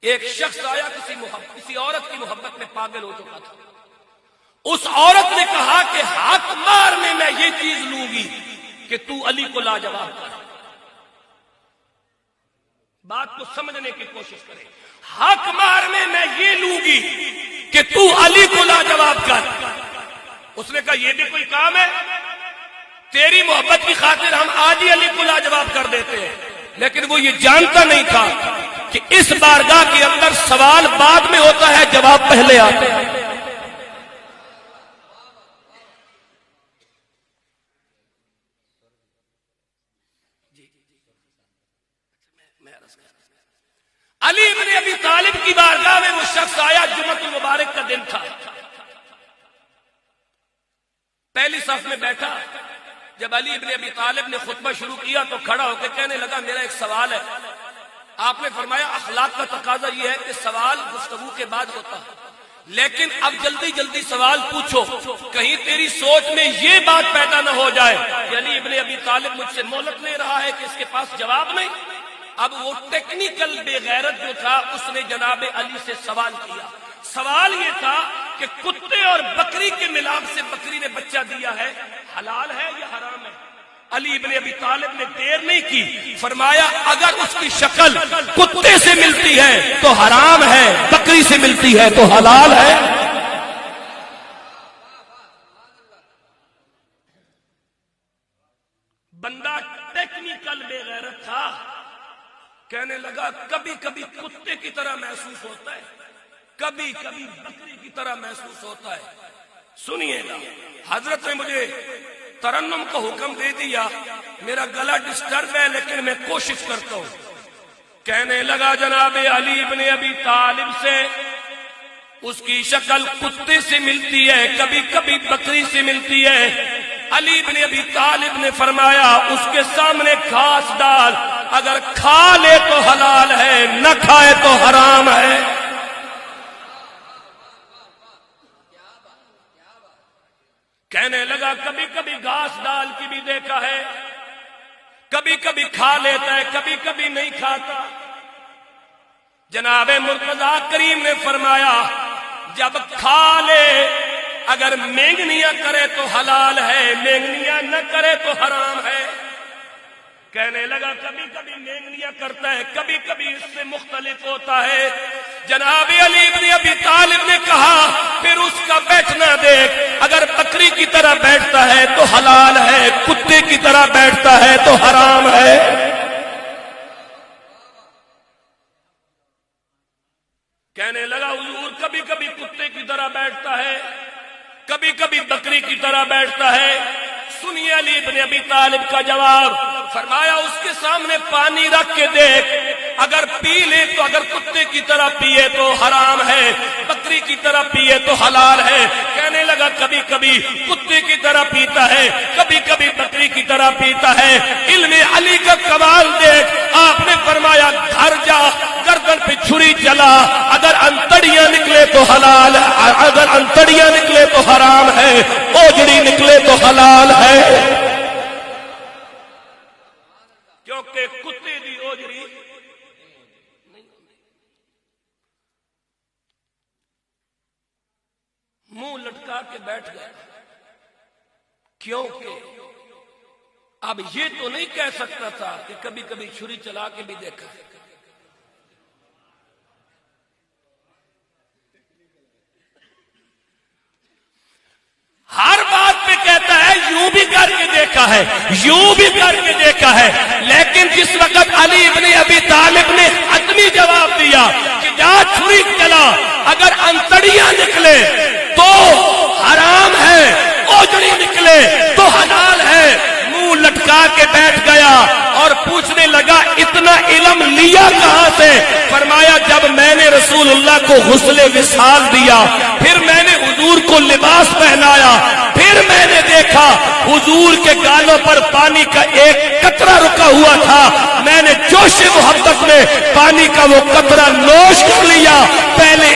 ایک شخص آیا کسی عورت کی محبت میں پاگل ہو چکا تھا. اس عورت نے کہا کہ ہاتھ مارنے میں یہ چیز لوں گی کہ تو علی کو لاجواب کر. بات کو سمجھنے کی کوشش کرے. حق مارنے میں یہ لوں گی کہ تو علی کو لاجواب کر. اس نے کہا یہ بھی کوئی کام ہے؟ تیری محبت کی خاطر ہم آج ہی علی کو لاجواب کر دیتے ہیں. لیکن وہ یہ جانتا نہیں تھا کہ اس بارگاہ کے اندر سوال بعد میں ہوتا ہے، جواب پہلے آتے ہیں. علی ابن ابی طالب کی بارگاہ میں وہ شخص آیا. جمعۃ المبارک کا دن تھا. پہلی صف میں بیٹھا. جب علی ابن ابی طالب نے خطبہ شروع کیا تو کھڑا ہو کے کہنے لگا میرا ایک سوال ہے. آپ نے فرمایا اخلاق کا تقاضا یہ ہے کہ سوال گفتگو کے بعد ہوتا ہے، لیکن اب جلدی جلدی سوال پوچھو، کہیں تیری سوچ میں یہ بات پیدا نہ ہو جائے کہ علی ابن ابی طالب مجھ سے مہلت لے رہا ہے کہ اس کے پاس جواب نہیں. اب وہ ٹیکنیکل بے غیرت جو تھا اس نے جناب علی سے سوال کیا. سوال یہ تھا کہ کتے اور بکری کے ملاپ سے بکری نے بچہ دیا ہے، حلال ہے یا حرام ہے؟ علی ابن ابی طالب نے دیر نہیں کی، فرمایا اگر اس کی شکل کتے سے ملتی ہے تو حرام ہے، بکری سے ملتی ہے تو حلال ہے. بندہ ٹیکنیکل بے غیرت تھا. کہنے لگا کبھی کبھی کتے کی طرح محسوس ہوتا ہے، کبھی کبھی بکری کی طرح محسوس ہوتا ہے. سنیے گا، حضرت نے مجھے ترنم کا حکم دے دیا. میرا گلا ڈسٹرب ہے لیکن میں کوشش کرتا ہوں. کہنے لگا جناب علی ابن ابی طالب سے اس کی شکل کتے سے ملتی ہے، کبھی کبھی بکری سے ملتی ہے. علی ابن ابی طالب نے فرمایا اس کے سامنے گھاس ڈال، اگر کھا لے تو حلال ہے، نہ کھائے تو حرام ہے. کہنے لگا کبھی کبھی گھاس ڈال کی بھی دیکھا ہے، کبھی کبھی کھا لیتا ہے، کبھی کبھی نہیں کھاتا. جناب مرتضی کریم نے فرمایا جب کھا لے اگر مینگنیاں کرے تو حلال ہے، مینگنیاں نہ کرے تو حرام ہے. کہنے لگا کبھی کبھی مینگنیاں کرتا ہے، کبھی کبھی اس سے مختلف ہوتا ہے. جناب علی ابن ابی طالب نے کہا پھر اس کا بیٹھنا دیکھ، اگر بکری کی طرح بیٹھتا ہے تو حلال ہے، کتے کی طرح بیٹھتا ہے تو حرام ہے. کہنے لگا حضور کبھی کبھی کتے کی طرح بیٹھتا ہے، کبھی کبھی بکری کی طرح بیٹھتا ہے. سنیے علی ابن ابی طالب کا جواب. فرمایا اس کے سامنے پانی رکھ کے دیکھ، اگر پی لے تو اگر کتے کی طرح پیے تو حرام ہے، بکری کی طرح پیے تو حلال ہے. کہنے لگا کبھی کبھی کتے کی طرح پیتا ہے، کبھی کبھی بکری کی طرح پیتا ہے. علم علی کا کمال دیکھ. آپ نے فرمایا گھر جا، گردن پہ چھری چلا، اگر انتڑیاں نکلے تو حلال ہے، اگر انتڑیاں نکلے تو حرام ہے، اوجڑی نکلے تو حلال ہے. کیونکہ کتے دی اوجڑی منہ لٹکا کے بیٹھ گئے. کیونکہ اب یہ تو نہیں کہہ سکتا تھا کہ کبھی کبھی چھری چلا کے بھی دیکھا. ہر بات پہ کہتا ہے یوں بھی کر کے دیکھا ہے، یوں بھی کر کے دیکھا ہے. لیکن جس وقت علی ابن ابی طالب نے حتمی جواب دیا کہ جا چھری چلا، اگر انتڑیاں نکلے تو حرام ہے، اوجڑی نکلے تو حلال ہے، منہ لٹکا کے بیٹھ گیا اور پوچھنے لگا اتنا علم لیا کہاں سے؟ فرمایا جب میں نے رسول اللہ کو غسل وصال دیا، پھر میں نے حضور کو لباس پہنایا، پھر میں نے دیکھا حضور کے گالوں پر پانی کا ایک قطرہ رکا ہوا تھا، میں نے جوش محبت میں پانی کا وہ قطرہ نوش کر لیا. پہلے